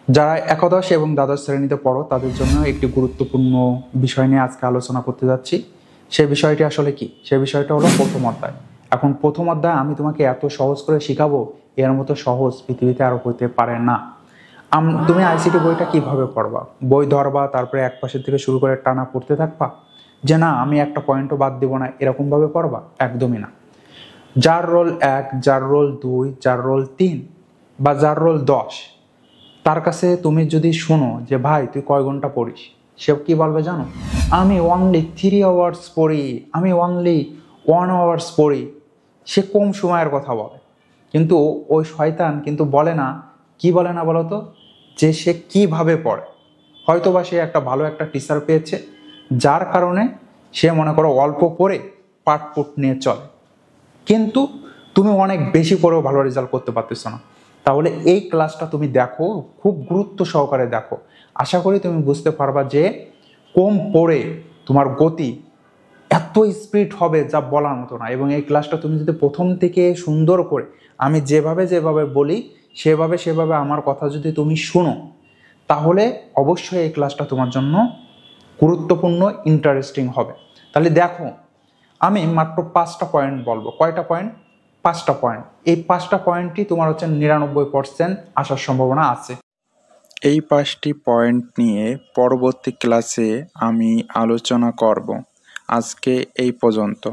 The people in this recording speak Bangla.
যারা একাদশ এবং দ্বাদশ শ্রেণীতে পড়ো তাদের জন্য একটি গুরুত্বপূর্ণ বিষয় নিয়ে আজকে আলোচনা করতে যাচ্ছি। সে বিষয়টি আসলে কি? সে বিষয়টা হলো প্রথম অধ্যায়। এখন প্রথম অধ্যায় আমি তোমাকে এত সহজ করে শিখাবো, এর মতো সহজ পৃথিবীতে আর হতে পারে না। তুমি আইসিটি বইটা কিভাবে পড়বা? বই ধরবা, তারপরে এক পাশের থেকে শুরু করে টানা পড়তে থাকবা যে না আমি একটা পয়েন্টও বাদ দিব না, এরকম ভাবে পড়বা? একদমই না। যার রোল 1, যার রোল 2, যার রোল 3 বা যার রোল 10, তার কাছে তুমি যদি শোনো যে ভাই তুই কয় ঘন্টা পড়িস, সে কি বলবে জানো? আমি অনলি 3 আওয়ার্স পড়ি, আমি অনলি 1 আওয়ার্স পড়ি। সে কম সময়ের কথা বলে, কিন্তু ওই শয়তান কিন্তু বলে না, কি বলে না বলতো, যে সে কিভাবে পড়ে। হয়তোবা সে একটা ভালো একটা টিচার পেয়েছে, যার কারণে সে মনে করো অল্প পড়ে পাঠপুট নিয়ে চলে, কিন্তু তুমি অনেক বেশি পড়েও ভালো রেজাল্ট করতে পারতেছো না। তাহলে এই ক্লাসটা তুমি দেখো, খুব গুরুত্ব সহকারে দেখো। আশা করি তুমি বুঝতে পারবা যে কম পড়ে তোমার গতি এত স্পিড হবে যা বলার মতো না। এবং এই ক্লাসটা তুমি যদি প্রথম থেকে সুন্দর করে আমি যেভাবে যেভাবে বলি সেভাবে সেভাবে আমার কথা যদি তুমি শুনো, তাহলে অবশ্যই এই ক্লাসটা তোমার জন্য গুরুত্বপূর্ণ, ইন্টারেস্টিং হবে। তাহলে দেখো, আমি মাত্র 5টা পয়েন্ট বলবো। কয়টা পয়েন্ট? 5টা পয়েন্ট। এই 5টা পয়েন্টই তোমার হচ্ছে 99% আসার সম্ভাবনা আছে। এই 5টি পয়েন্ট নিয়ে পরবর্তী ক্লাসে আমি আলোচনা করব। আজকে এই পর্যন্ত।